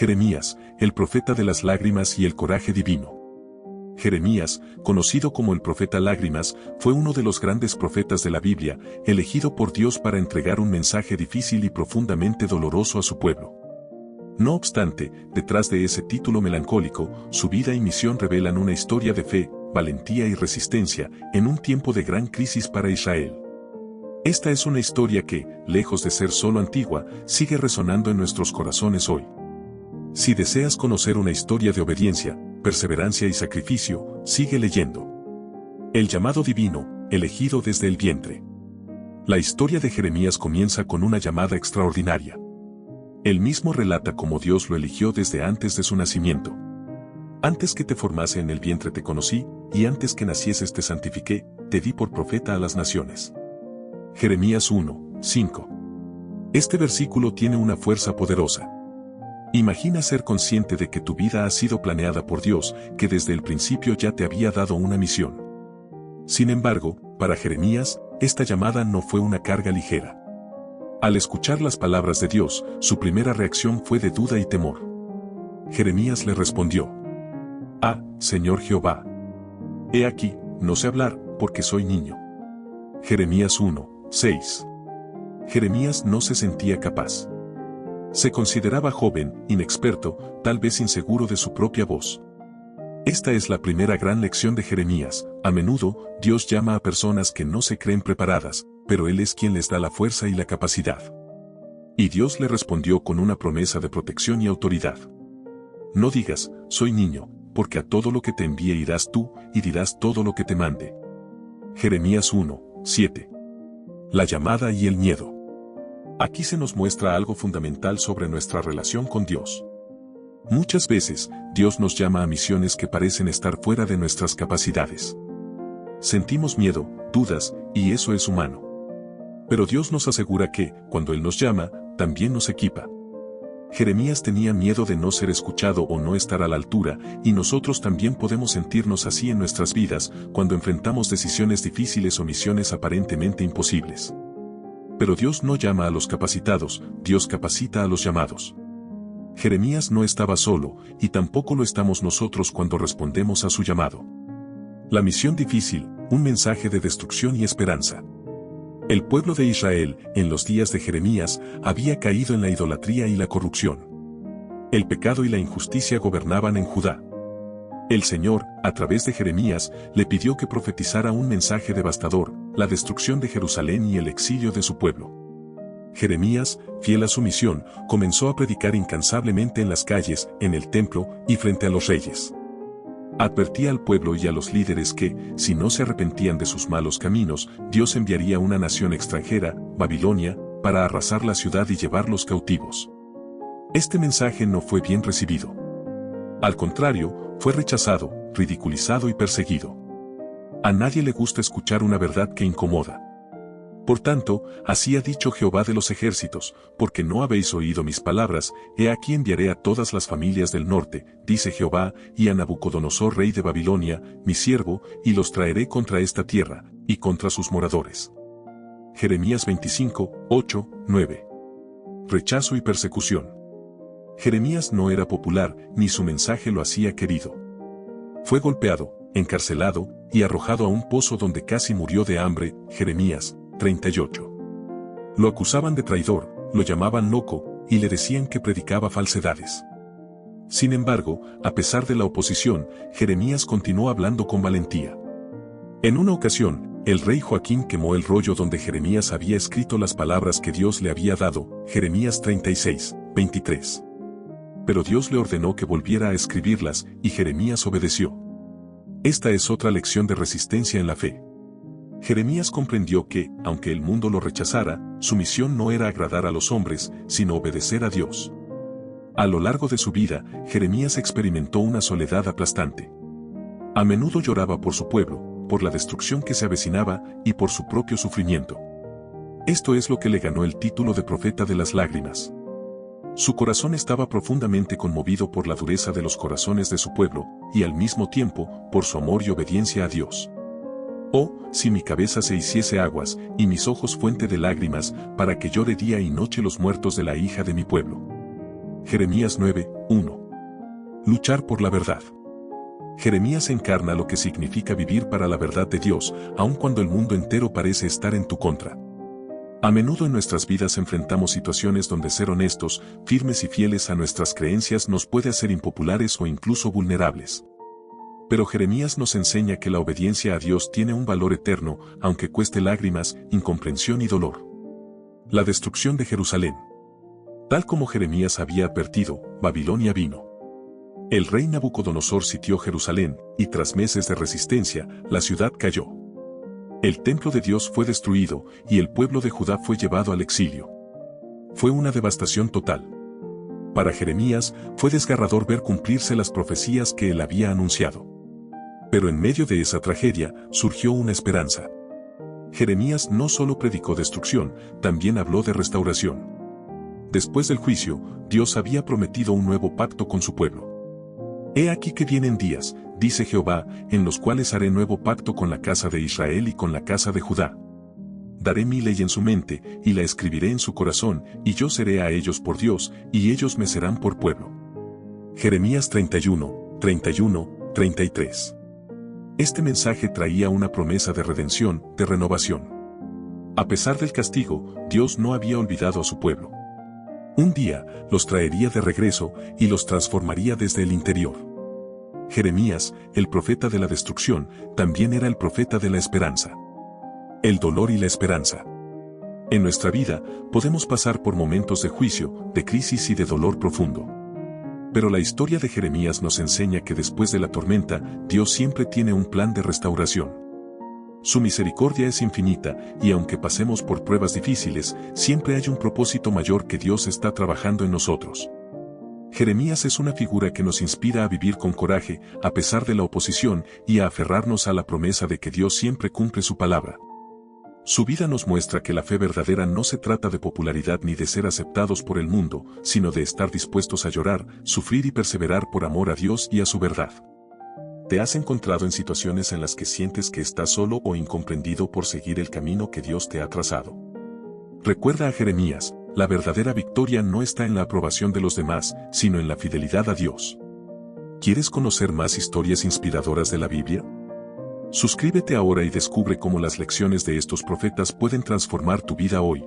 Jeremías, el profeta de las lágrimas y el coraje divino. Jeremías, conocido como el profeta Lágrimas, fue uno de los grandes profetas de la Biblia, elegido por Dios para entregar un mensaje difícil y profundamente doloroso a su pueblo. No obstante, detrás de ese título melancólico, su vida y misión revelan una historia de fe, valentía y resistencia, en un tiempo de gran crisis para Israel. Esta es una historia que, lejos de ser solo antigua, sigue resonando en nuestros corazones hoy. Si deseas conocer una historia de obediencia, perseverancia y sacrificio, sigue leyendo. El llamado divino, elegido desde el vientre. La historia de Jeremías comienza con una llamada extraordinaria. Él mismo relata cómo Dios lo eligió desde antes de su nacimiento. Antes que te formase en el vientre te conocí, y antes que nacieses te santifiqué, te di por profeta a las naciones. Jeremías 1, 5. Este versículo tiene una fuerza poderosa. Imagina ser consciente de que tu vida ha sido planeada por Dios, que desde el principio ya te había dado una misión. Sin embargo, para Jeremías, esta llamada no fue una carga ligera. Al escuchar las palabras de Dios, su primera reacción fue de duda y temor. Jeremías le respondió: «Ah, Señor Jehová. He aquí, no sé hablar, porque soy niño». Jeremías 1, 6. Jeremías no se sentía capaz. Se consideraba joven, inexperto, tal vez inseguro de su propia voz. Esta es la primera gran lección de Jeremías. A menudo, Dios llama a personas que no se creen preparadas, pero Él es quien les da la fuerza y la capacidad. Y Dios le respondió con una promesa de protección y autoridad. No digas, soy niño, porque a todo lo que te envíe irás tú, y dirás todo lo que te mande. Jeremías 1, 7. La llamada y el miedo. Aquí se nos muestra algo fundamental sobre nuestra relación con Dios. Muchas veces, Dios nos llama a misiones que parecen estar fuera de nuestras capacidades. Sentimos miedo, dudas, y eso es humano. Pero Dios nos asegura que, cuando Él nos llama, también nos equipa. Jeremías tenía miedo de no ser escuchado o no estar a la altura, y nosotros también podemos sentirnos así en nuestras vidas, cuando enfrentamos decisiones difíciles o misiones aparentemente imposibles. Pero Dios no llama a los capacitados, Dios capacita a los llamados. Jeremías no estaba solo, y tampoco lo estamos nosotros cuando respondemos a su llamado. La misión difícil, un mensaje de destrucción y esperanza. El pueblo de Israel, en los días de Jeremías, había caído en la idolatría y la corrupción. El pecado y la injusticia gobernaban en Judá. El Señor, a través de Jeremías, le pidió que profetizara un mensaje devastador, la destrucción de Jerusalén y el exilio de su pueblo. Jeremías, fiel a su misión, comenzó a predicar incansablemente en las calles, en el templo y frente a los reyes. Advertía al pueblo y a los líderes que, si no se arrepentían de sus malos caminos, Dios enviaría una nación extranjera, Babilonia, para arrasar la ciudad y llevarlos cautivos. Este mensaje no fue bien recibido. Al contrario, fue rechazado, ridiculizado y perseguido. A nadie le gusta escuchar una verdad que incomoda. Por tanto, así ha dicho Jehová de los ejércitos, porque no habéis oído mis palabras, he aquí enviaré a todas las familias del norte, dice Jehová, y a Nabucodonosor rey de Babilonia, mi siervo, y los traeré contra esta tierra, y contra sus moradores. Jeremías 25, 8, 9. Rechazo y persecución. Jeremías no era popular, ni su mensaje lo hacía querido. Fue golpeado, encarcelado, y arrojado a un pozo donde casi murió de hambre. Jeremías 38. Lo acusaban de traidor, lo llamaban loco, y le decían que predicaba falsedades. Sin embargo, a pesar de la oposición, Jeremías continuó hablando con valentía. En una ocasión, el rey Joaquín quemó el rollo donde Jeremías había escrito las palabras que Dios le había dado, Jeremías 36, 23. Pero Dios le ordenó que volviera a escribirlas, y Jeremías obedeció. Esta es otra lección de resistencia en la fe. Jeremías comprendió que, aunque el mundo lo rechazara, su misión no era agradar a los hombres, sino obedecer a Dios. A lo largo de su vida, Jeremías experimentó una soledad aplastante. A menudo lloraba por su pueblo, por la destrucción que se avecinaba y por su propio sufrimiento. Esto es lo que le ganó el título de profeta de las lágrimas. Su corazón estaba profundamente conmovido por la dureza de los corazones de su pueblo, y al mismo tiempo, por su amor y obediencia a Dios. Oh, si mi cabeza se hiciese aguas, y mis ojos fuente de lágrimas, para que llore día y noche los muertos de la hija de mi pueblo. Jeremías 9:1. Luchar por la verdad. Jeremías encarna lo que significa vivir para la verdad de Dios, aun cuando el mundo entero parece estar en tu contra. A menudo en nuestras vidas enfrentamos situaciones donde ser honestos, firmes y fieles a nuestras creencias nos puede hacer impopulares o incluso vulnerables. Pero Jeremías nos enseña que la obediencia a Dios tiene un valor eterno, aunque cueste lágrimas, incomprensión y dolor. La destrucción de Jerusalén. Tal como Jeremías había advertido, Babilonia vino. El rey Nabucodonosor sitió Jerusalén, y tras meses de resistencia, la ciudad cayó. El templo de Dios fue destruido, y el pueblo de Judá fue llevado al exilio. Fue una devastación total. Para Jeremías, fue desgarrador ver cumplirse las profecías que él había anunciado. Pero en medio de esa tragedia, surgió una esperanza. Jeremías no solo predicó destrucción, también habló de restauración. Después del juicio, Dios había prometido un nuevo pacto con su pueblo. He aquí que vienen días, dice Jehová, en los cuales haré nuevo pacto con la casa de Israel y con la casa de Judá. Daré mi ley en su mente, y la escribiré en su corazón, y yo seré a ellos por Dios, y ellos me serán por pueblo. Jeremías 31, 31, 33. Este mensaje traía una promesa de redención, de renovación. A pesar del castigo, Dios no había olvidado a su pueblo. Un día, los traería de regreso, y los transformaría desde el interior. Jeremías, el profeta de la destrucción, también era el profeta de la esperanza. El dolor y la esperanza. En nuestra vida, podemos pasar por momentos de juicio, de crisis y de dolor profundo. Pero la historia de Jeremías nos enseña que después de la tormenta, Dios siempre tiene un plan de restauración. Su misericordia es infinita, y aunque pasemos por pruebas difíciles, siempre hay un propósito mayor que Dios está trabajando en nosotros. Jeremías es una figura que nos inspira a vivir con coraje, a pesar de la oposición, y a aferrarnos a la promesa de que Dios siempre cumple su palabra. Su vida nos muestra que la fe verdadera no se trata de popularidad ni de ser aceptados por el mundo, sino de estar dispuestos a llorar, sufrir y perseverar por amor a Dios y a su verdad. ¿Te has encontrado en situaciones en las que sientes que estás solo o incomprendido por seguir el camino que Dios te ha trazado? Recuerda a Jeremías, la verdadera victoria no está en la aprobación de los demás, sino en la fidelidad a Dios. ¿Quieres conocer más historias inspiradoras de la Biblia? Suscríbete ahora y descubre cómo las lecciones de estos profetas pueden transformar tu vida hoy.